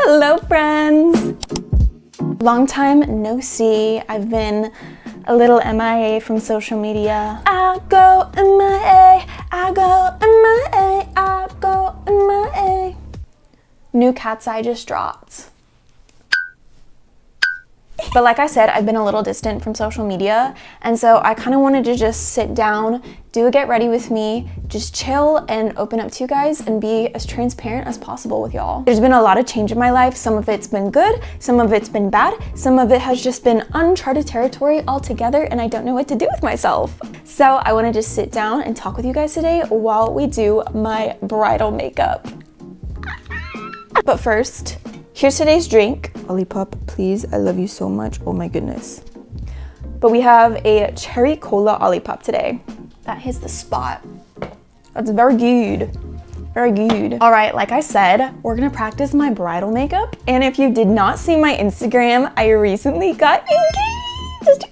Hello friends! Long time no see. I've been a little MIA from social media. I go MIA, I go MIA, I go MIA. New cat's eye just dropped. But like I said, I've been a little distant from social media, and so I kind of wanted to just sit down, do a get ready with me, just chill and open up to you guys and be as transparent as possible with y'all. There's been a lot of change in my life. Some of it's been good, some of it's been bad, some of it has just been uncharted territory altogether, and I don't know what to do with myself. So I want to just sit down and talk with you guys today while we do my bridal makeup. But first, here's today's drink. Lollipop, please, I love you so much. Oh my goodness. But we have a cherry cola Lollipop today. That hits the spot. That's very good. Very good. All right, like I said, we're gonna practice my bridal makeup. And if you did not see my Instagram, I recently got engaged.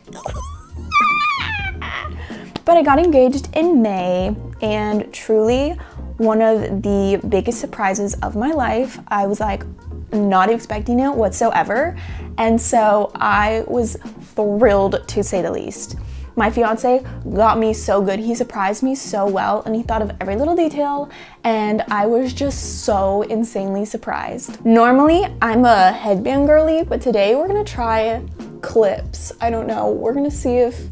But I got engaged in May, and truly one of the biggest surprises of my life. I was like, not expecting it whatsoever, and so I was thrilled to say the least. My fiance got me so good. He surprised me so well, and he thought of every little detail, and I was just so insanely surprised. Normally I'm a headband girly, but today we're gonna try clips. I don't know, we're gonna see if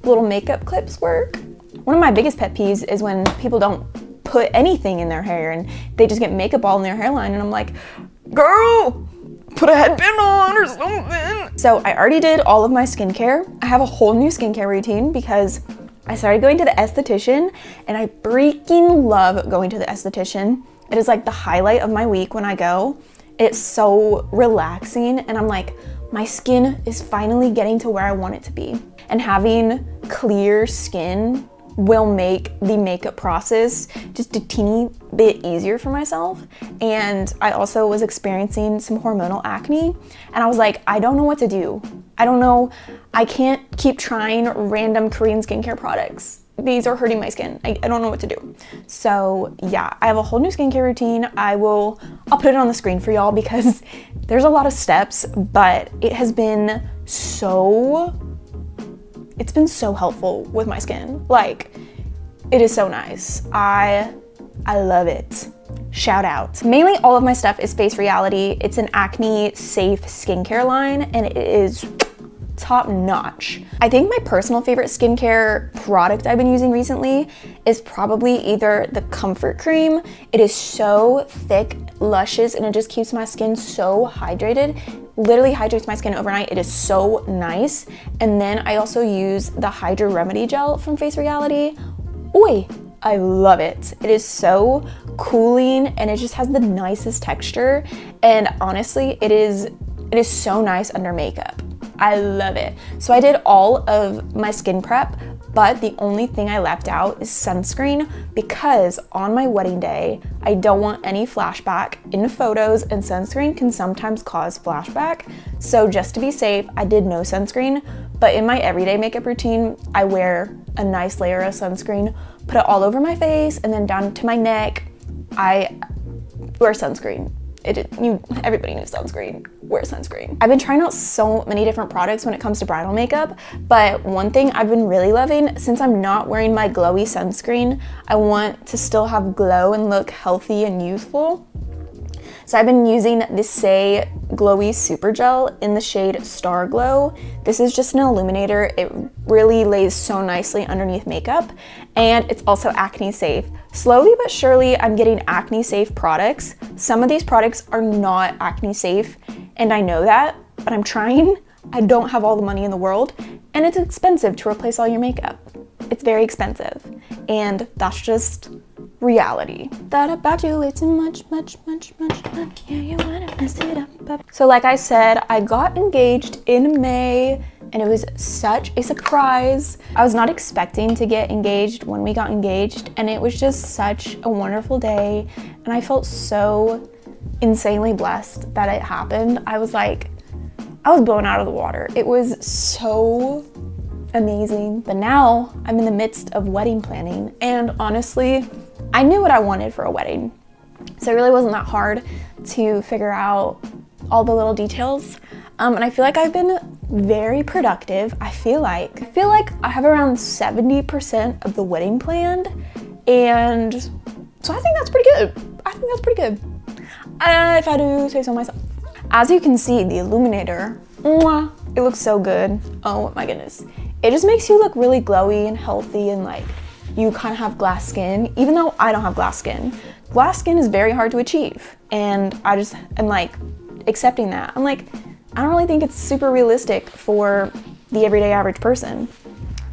little makeup clips work. One of my biggest pet peeves is when people don't put anything in their hair and they just get makeup all in their hairline, and I'm like, girl, put a headband on or something. So I already did all of my skincare. I have a whole new skincare routine because I started going to the esthetician, and I freaking love going to the esthetician. It is like the highlight of my week when I go. It's so relaxing, and I'm like, my skin is finally getting to where I want it to be. And having clear skin will make the makeup process just a teeny bit easier for myself. And I also was experiencing some hormonal acne, and I was like, I don't know what to do. I don't know, I can't keep trying random Korean skincare products. These are hurting my skin. I don't know what to do. So yeah, I have a whole new skincare routine. I'll put it on the screen for y'all because there's a lot of steps, but it has been it's been so helpful with my skin. Like, it is so nice. I love it. Shout out. Mainly all of my stuff is Face Reality. It's an acne safe skincare line, and it is top notch. I think my personal favorite skincare product I've been using recently is probably either the Comfort Cream. It is so thick, luscious, and it just keeps my skin so hydrated. Literally hydrates my skin overnight. It is so nice. And then I also use the Hydra Remedy Gel from Face Reality. Oi, I love it. It is so cooling, and it just has the nicest texture. And honestly, it is so nice under makeup. I love it. So I did all of my skin prep, but the only thing I left out is sunscreen, because on my wedding day, I don't want any flashback in photos, and sunscreen can sometimes cause flashback. So just to be safe, I did no sunscreen, but in my everyday makeup routine, I wear a nice layer of sunscreen, put it all over my face, and then down to my neck, I wear sunscreen. Everybody knows sunscreen. Wear sunscreen. I've been trying out so many different products when it comes to bridal makeup, but one thing I've been really loving, since I'm not wearing my glowy sunscreen, I want to still have glow and look healthy and youthful. So I've been using this Say Glowy Super Gel in the shade Star Glow. This is just an illuminator. It really lays so nicely underneath makeup, and it's also acne safe. Slowly but surely, I'm getting acne safe products. Some of these products are not acne safe, and I know that, but I'm trying. I don't have all the money in the world, and it's expensive to replace all your makeup. It's very expensive, and that's just reality. Thought about you way too much. Yeah, you wanna mess it up. So like I said, I got engaged in May, and it was such a surprise. I was not expecting to get engaged when we got engaged, and it was just such a wonderful day, and I felt so insanely blessed that it happened. I was blown out of the water. It was so amazing. But now I'm in the midst of wedding planning, and honestly, I knew what I wanted for a wedding. So it really wasn't that hard to figure out all the little details. And I feel like I've been very productive. I feel like I have around 70% of the wedding planned, and so I think that's pretty good. If I do say so myself. As you can see, the illuminator, mwah, it looks so good. Oh my goodness. It just makes you look really glowy and healthy, and like you kind of have glass skin, even though I don't have glass skin. Glass skin is very hard to achieve, and I just am like accepting that. I'm like, I don't really think it's super realistic for the everyday average person.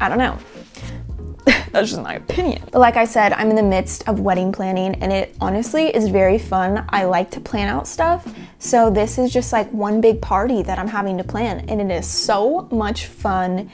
I don't know. That's just my opinion. But like I said, I'm in the midst of wedding planning, and it honestly is very fun. I like to plan out stuff. So this is just like one big party that I'm having to plan, and it is so much fun.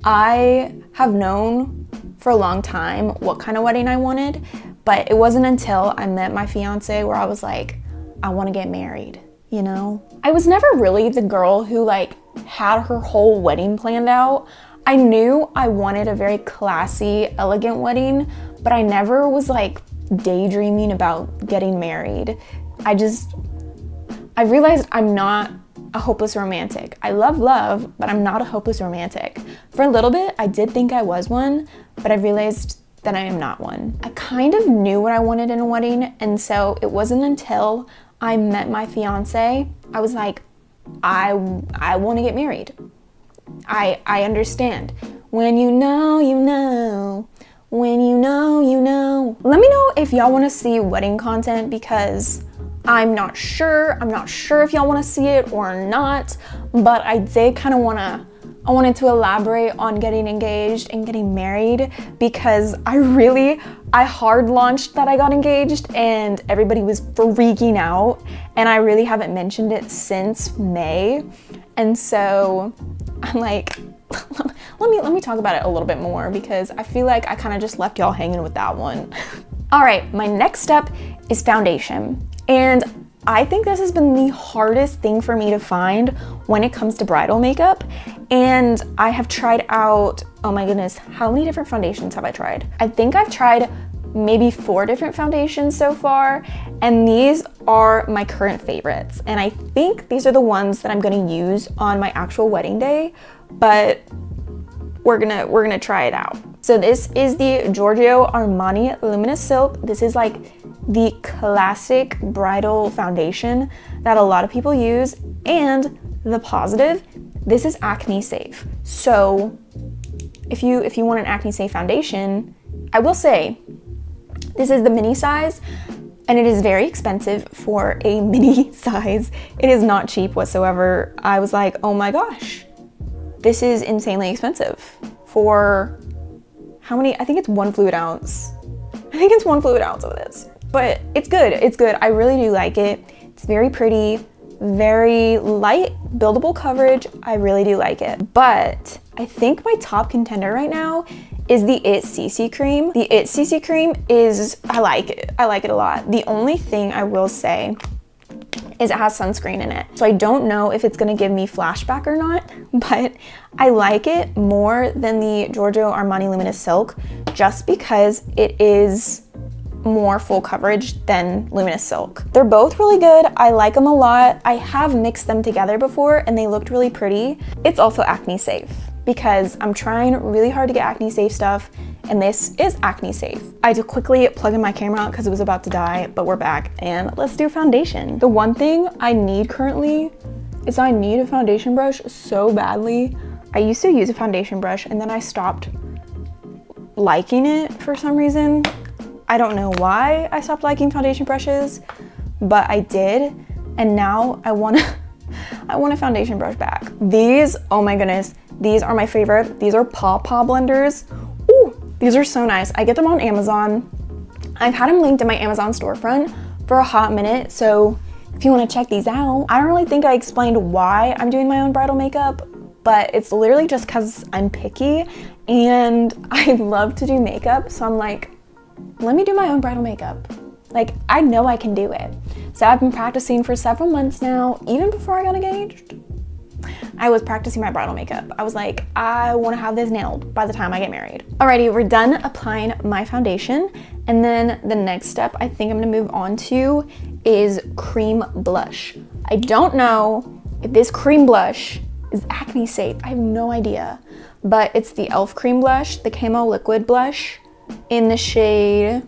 I have known for a long time what kind of wedding I wanted, but it wasn't until I met my fiance where I was like, I want to get married, you know? I was never really the girl who like had her whole wedding planned out. I knew I wanted a very classy, elegant wedding, but I never was like daydreaming about getting married. I realized I'm not a hopeless romantic. I love love, but I'm not a hopeless romantic. For a little bit, I did think I was one, but I realized that I am not one. I kind of knew what I wanted in a wedding, and so it wasn't until I met my fiance, I was like, I want to get married. I understand. When you know, you know. When you know, you know. Let me know if y'all want to see wedding content, because I'm not sure. I'm not sure if y'all want to see it or not, but I did kind of I wanted to elaborate on getting engaged and getting married, because I hard launched that I got engaged and everybody was freaking out, and I really haven't mentioned it since May. And so I'm like, let me talk about it a little bit more, because I feel like I kind of just left y'all hanging with that one. All right, my next step is foundation. And I think this has been the hardest thing for me to find when it comes to bridal makeup. And I have tried out, oh my goodness, how many different foundations have I tried? I think I've tried maybe 4 different foundations so far, and these are my current favorites. And I think these are the ones that I'm gonna use on my actual wedding day, but we're gonna try it out. So this is the Giorgio Armani Luminous Silk. This is like the classic bridal foundation that a lot of people use, and the positive, this is acne safe. So if you want an acne safe foundation, I will say this is the mini size, and it is very expensive for a mini size. It is not cheap whatsoever. I was like, oh my gosh, this is insanely expensive for how many? I think it's 1 fluid ounce. I think it's 1 fluid ounce of this, but it's good. It's good. I really do like it. It's very pretty, very light, buildable coverage. I really do like it. But I think my top contender right now is the It CC Cream. The It CC Cream is, I like it. I like it a lot. The only thing I will say is it has sunscreen in it. So I don't know if it's gonna give me flashback or not, but I like it more than the Giorgio Armani Luminous Silk, just because it is more full coverage than Luminous Silk. They're both really good. I like them a lot. I have mixed them together before and they looked really pretty. It's also acne safe, because I'm trying really hard to get acne safe stuff, and this is acne safe. I had to quickly plug in my camera because it was about to die, but we're back, and let's do foundation. The one thing I need currently is I need a foundation brush so badly. I used to use a foundation brush and then I stopped liking it for some reason. I don't know why I stopped liking foundation brushes, but I did, and now I want a foundation brush back. These, oh my goodness, these are my favorite. These are Paw Paw blenders. Ooh, these are so nice. I get them on Amazon. I've had them linked in my Amazon storefront for a hot minute, so if you want to check these out. I don't really think I explained why I'm doing my own bridal makeup, but it's literally just because I'm picky and I love to do makeup, so I'm like, let me do my own bridal makeup. Like, I know I can do it. So I've been practicing for several months now, even before I got engaged. I was practicing my bridal makeup. I was like, I want to have this nailed by the time I get married. Alrighty, we're done applying my foundation. And then the next step I think I'm gonna move on to is cream blush. I don't know if this cream blush is acne safe. I have no idea, but it's the e.l.f. cream blush, the Camo Liquid blush in the shade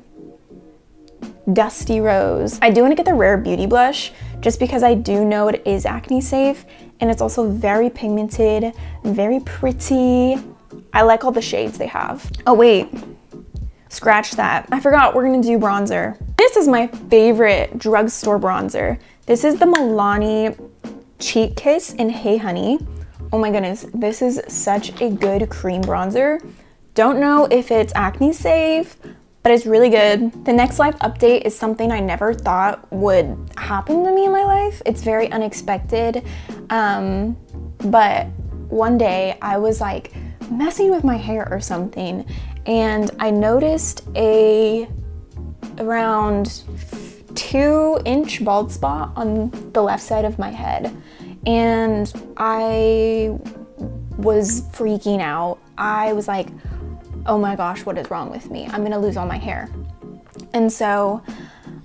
Dusty Rose. I do want to get the Rare Beauty blush just because I do know it is acne safe, and it's also very pigmented, very pretty. I like all the shades they have. Oh wait, scratch that. I forgot we're gonna do bronzer. This is my favorite drugstore bronzer. This is the Milani Cheek Kiss in Hey Honey. Oh my goodness, this is such a good cream bronzer. Don't know if it's acne safe, but it's really good. The next life update is something I never thought would happen to me in my life. It's very unexpected, but one day I was like messing with my hair or something, and I noticed around 2-inch bald spot on the left side of my head, and I was freaking out. I was like, oh my gosh, what is wrong with me? I'm gonna lose all my hair. And so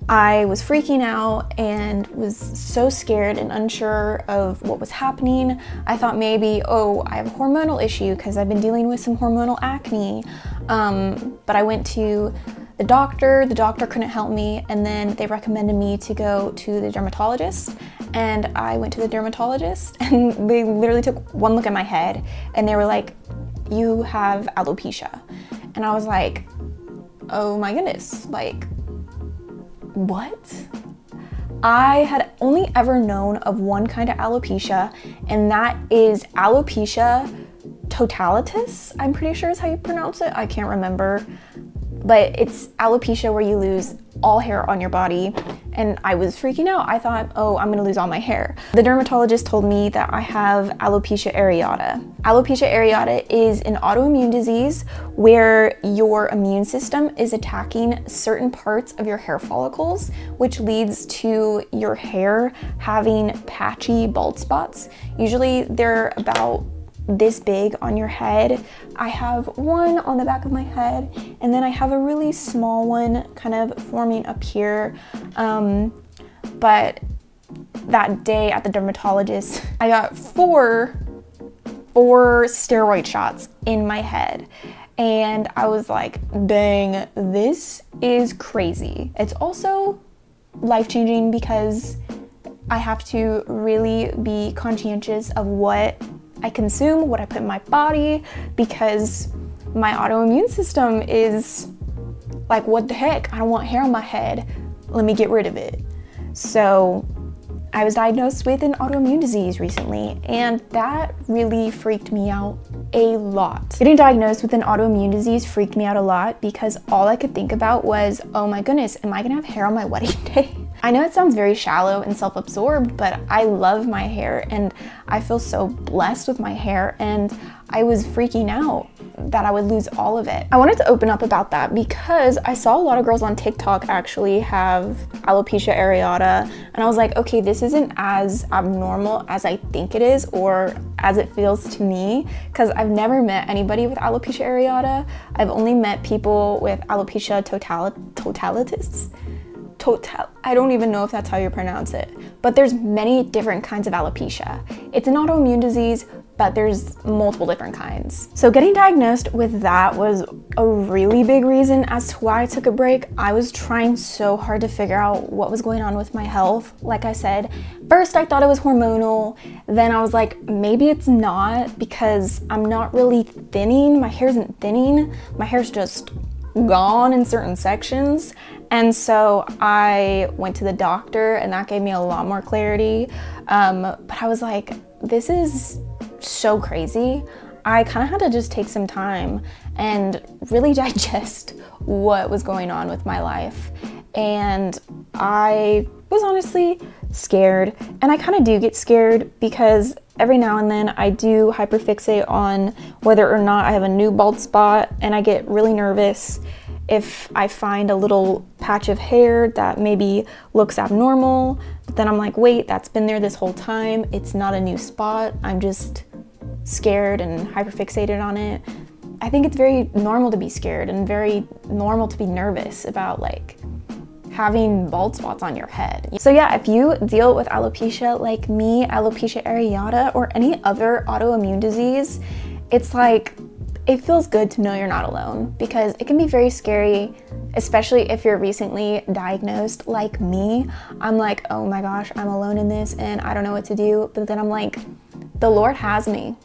I was freaking out and was so scared and unsure of what was happening. I thought maybe, oh, I have a hormonal issue because I've been dealing with some hormonal acne. But I went to the doctor couldn't help me, and then they recommended me to go to the dermatologist. And I went to the dermatologist, and they literally took one look at my head and they were like, you have alopecia. And I was like, oh my goodness, like, what? I had only ever known of one kind of alopecia, and that is alopecia totalis, I'm pretty sure is how you pronounce it. I can't remember, but it's alopecia where you lose all hair on your body. And I was freaking out. I thought, oh, I'm gonna lose all my hair. The dermatologist told me that I have alopecia areata. Alopecia areata is an autoimmune disease where your immune system is attacking certain parts of your hair follicles, which leads to your hair having patchy bald spots. Usually they're about this big on your head. I have one on the back of my head, and then I have a really small one kind of forming up here. But that day at the dermatologist, I got four steroid shots in my head. And I was like, dang, this is crazy. It's also life-changing because I have to really be conscientious of what I consume, what I put in my body, because my autoimmune system is like, what the heck? I don't want hair on my head. Let me get rid of it. So I was diagnosed with an autoimmune disease recently, and that really freaked me out a lot. Getting diagnosed with an autoimmune disease freaked me out a lot because all I could think about was, oh my goodness, am I gonna have hair on my wedding day? I know it sounds very shallow and self-absorbed, but I love my hair and I feel so blessed with my hair, and I was freaking out that I would lose all of it. I wanted to open up about that because I saw a lot of girls on TikTok actually have alopecia areata, and I was like, okay, this isn't as abnormal as I think it is or as it feels to me, because I've never met anybody with alopecia areata. I've only met people with alopecia totalis. I don't even know if that's how you pronounce it, but there's many different kinds of alopecia. It's an autoimmune disease, but there's multiple different kinds. So getting diagnosed with that was a really big reason as to why I took a break. I was trying so hard to figure out what was going on with my health. Like I said, first I thought it was hormonal, then I was like, maybe it's not, because I'm not really thinning. My hair isn't thinning, my hair's just gone in certain sections. And so I went to the doctor, and that gave me a lot more clarity. But I was like, this is so crazy. I kind of had to just take some time and really digest what was going on with my life. And I was honestly scared, and I kind of do get scared because every now and then I do hyperfixate on whether or not I have a new bald spot, and I get really nervous if I find a little patch of hair that maybe looks abnormal. But then I'm like, wait, that's been there this whole time. It's not a new spot. I'm just scared and hyperfixated on it. I think it's very normal to be scared and very normal to be nervous about like having bald spots on your head. So yeah, if you deal with alopecia like me, alopecia areata, or any other autoimmune disease, it's like, it feels good to know you're not alone, because it can be very scary, especially if you're recently diagnosed like me. I'm like, oh my gosh, I'm alone in this and I don't know what to do. But then I'm like, the Lord has me.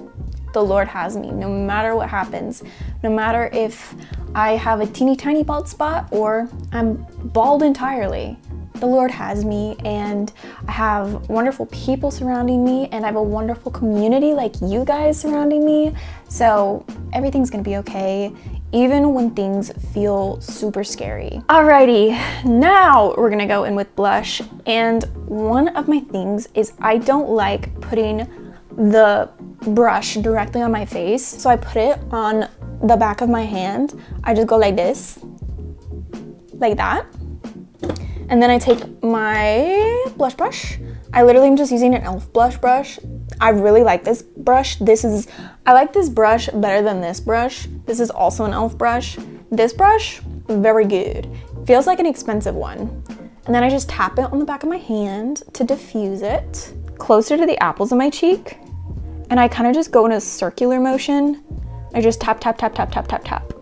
The Lord has me, no matter what happens. No matter if I have a teeny tiny bald spot or I'm bald entirely. The Lord has me, and I have wonderful people surrounding me, and I have a wonderful community like you guys surrounding me. So everything's gonna be okay, even when things feel super scary. Alrighty, now we're gonna go in with blush. And one of my things is I don't like putting the brush directly on my face. So I put it on the back of my hand. I just go like this, like that. And then I take my blush brush. I literally am just using an e.l.f. blush brush. I really like this brush. I like this brush better than this brush. This is also an e.l.f. brush. This brush, very good. Feels like an expensive one. And then I just tap it on the back of my hand to diffuse it closer to the apples of my cheek. And I kind of just go in a circular motion. I just tap, tap, tap, tap, tap, tap, tap.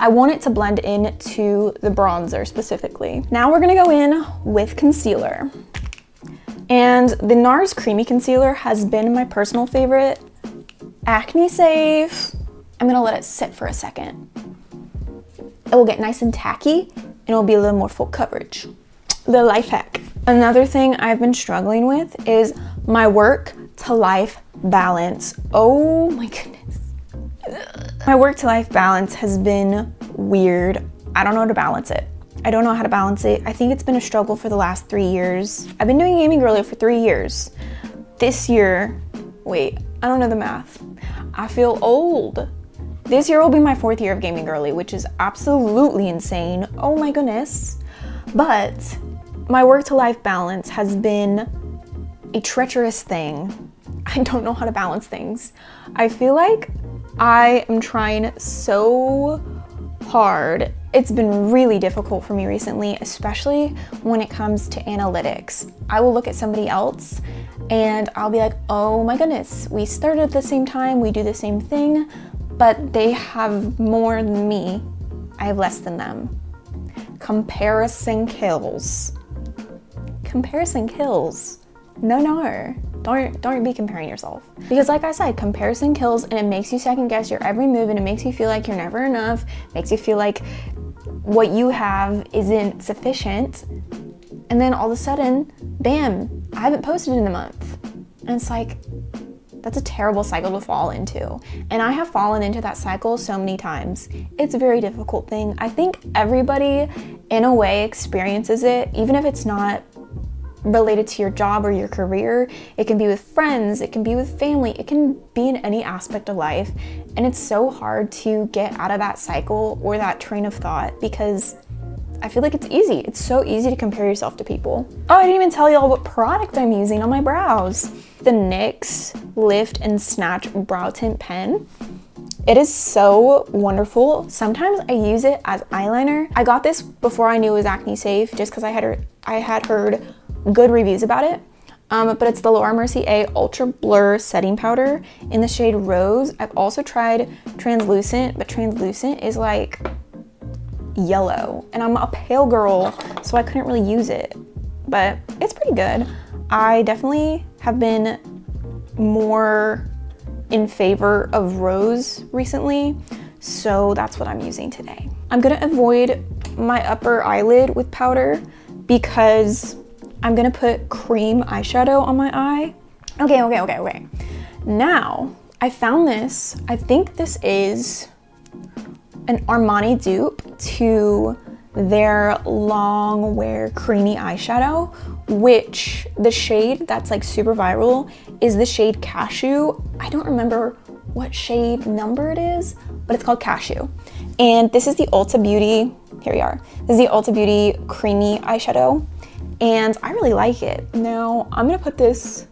I want it to blend in to the bronzer specifically. Now we're gonna go in with concealer. And the NARS Creamy Concealer has been my personal favorite. Acne safe. I'm gonna let it sit for a second. It will get nice and tacky and it'll be a little more full coverage. The life hack. Another thing I've been struggling with is my work to life balance. Oh my goodness. My work to life balance has been weird. I don't know how to balance it. I don't know how to balance it. I think it's been a struggle for the last 3 years. I've been doing Gaming Girly for 3 years. This year, wait, I don't know the math. I feel old. This year will be my 4th year of Gaming Girly, which is absolutely insane. Oh my goodness. But my work to life balance has been a treacherous thing. I don't know how to balance things. I feel like I am trying so hard. It's been really difficult for me recently, especially when it comes to analytics. I will look at somebody else and I'll be like, oh my goodness, we started at the same time, we do the same thing, but they have more than me. I have less than them. Comparison kills. Comparison kills. No. Don't be comparing yourself. Because like I said, comparison kills, and it makes you second guess your every move, and it makes you feel like you're never enough, makes you feel like what you have isn't sufficient. And then all of a sudden, bam, I haven't posted in a month. And it's like, that's a terrible cycle to fall into. And I have fallen into that cycle so many times. It's a very difficult thing. I think everybody in a way experiences it, even if it's not related to your job or your career. It can be with friends, it can be with family, it can be in any aspect of life. And it's so hard to get out of that cycle or that train of thought, because I feel like it's easy. It's so easy to compare yourself to people. Oh, I didn't even tell y'all what product I'm using on my brows. The NYX Lift and Snatch Brow Tint Pen. It is so wonderful. Sometimes I use it as eyeliner. I got this before I knew it was acne safe, just because I had heard good reviews about it. But it's the Laura Mercier A Ultra Blur Setting Powder in the shade Rose. I've also tried translucent, but translucent is like yellow, and I'm a pale girl, so I couldn't really use it, but it's pretty good. I definitely have been more in favor of Rose recently, so that's what I'm using today. I'm gonna avoid my upper eyelid with powder because I'm gonna put cream eyeshadow on my eye. Okay. Now, I found this. I think this is an Armani dupe to their long wear creamy eyeshadow, which the shade that's like super viral is the shade Cashew. I don't remember what shade number it is, but it's called Cashew. And this is the Ulta Beauty, here we are. This is the Ulta Beauty creamy eyeshadow. and I really like it. Now I'm gonna put this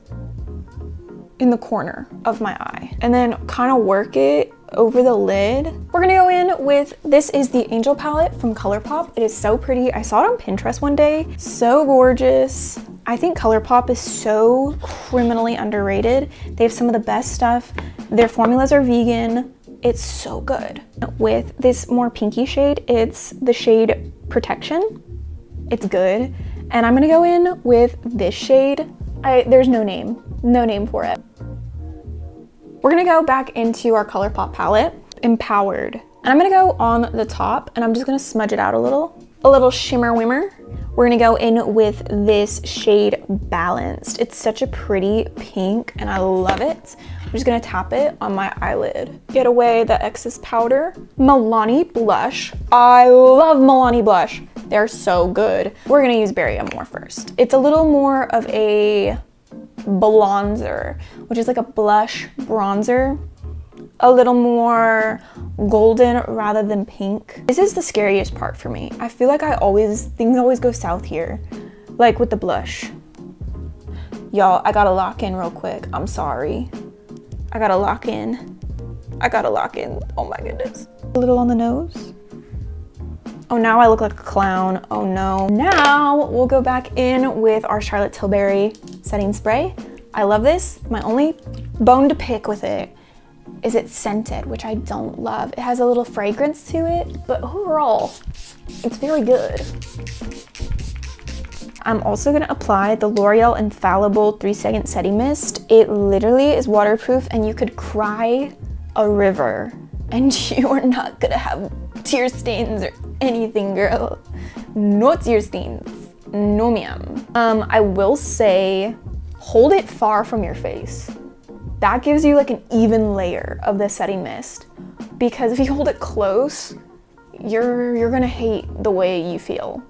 in the corner of my eye and then kind of work it over the lid. We're gonna go in with, this is the Angel palette from ColourPop. It is so pretty. I saw it on Pinterest one day. So gorgeous. I think ColourPop is so criminally underrated. They have some of the best stuff. Their formulas are vegan. It's so good. With this more pinky shade, it's the shade Protection. It's good. And I'm gonna go in with this shade. There's no name for it. We're gonna go back into our ColourPop palette, Empowered. And I'm gonna go on the top and I'm just gonna smudge it out a little shimmer wimmer. We're gonna go in with this shade Balanced. It's such a pretty pink and I love it. I'm just gonna tap it on my eyelid. Get away the excess powder. Milani blush. I love Milani blush. They're so good. We're gonna use Berry Amore first. It's a little more of a bronzer, which is like a blush bronzer. A little more golden rather than pink. This is the scariest part for me. I feel like things always go south here, like with the blush. Y'all, I gotta lock in real quick. I'm sorry. I gotta lock in. Oh my goodness. A little on the nose. Oh, now I look like a clown. Oh no. Now we'll go back in with our Charlotte Tilbury setting spray. I love this. My only bone to pick with it is it's scented, which I don't love. It has a little fragrance to it, but overall, it's very good. I'm also gonna apply the L'Oreal Infallible 3-Second Setting Mist. It literally is waterproof and you could cry a river and you are not gonna have tear stains or anything, girl. No tear stains, no ma'am. I will say, hold it far from your face. That gives you like an even layer of the setting mist, because if you hold it close, you're gonna hate the way you feel.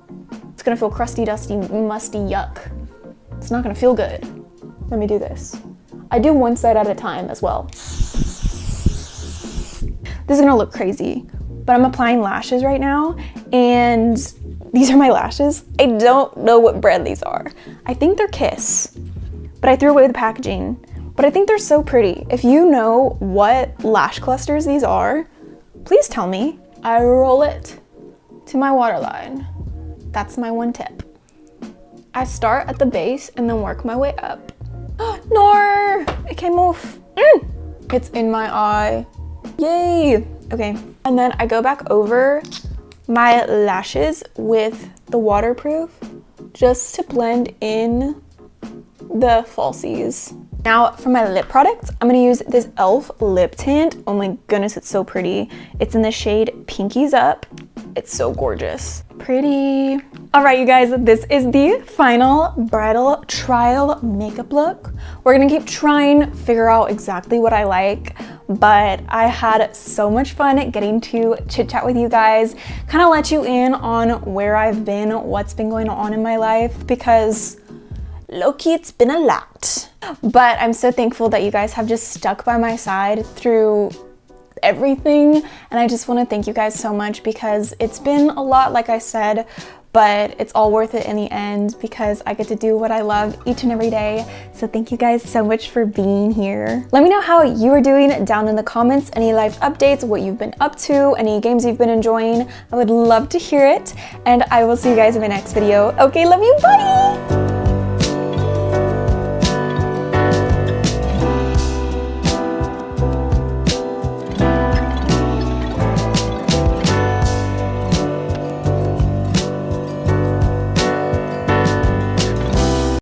It's gonna feel crusty, dusty, musty, yuck. It's not gonna feel good. Let me do this. I do one side at a time as well. This is gonna look crazy, but I'm applying lashes right now, and these are my lashes. I don't know what brand these are. I think they're Kiss, but I threw away the packaging. But I think they're so pretty. If you know what lash clusters these are, please tell me. I roll it to my waterline. That's my one tip. I start at the base and then work my way up. No, it came off. It's in my eye. Yay. Okay, and then I go back over my lashes with the waterproof just to blend in the falsies. Now for my lip products, I'm gonna use this e.l.f. lip tint. Oh my goodness, it's so pretty. It's in the shade Pinkies Up. It's so gorgeous. Pretty. All right, you guys, this is the final bridal trial makeup look. We're gonna keep trying, figure out exactly what I like, but I had so much fun getting to chit chat with you guys, kind of let you in on where I've been, what's been going on in my life, because low-key, it's been a lot. But I'm so thankful that you guys have just stuck by my side through everything. And I just want to thank you guys so much, because it's been a lot, like I said, but it's all worth it in the end because I get to do what I love each and every day. So thank you guys so much for being here. Let me know how you are doing down in the comments, any life updates, what you've been up to, any games you've been enjoying. I would love to hear it. And I will see you guys in my next video. Okay, love you, bye!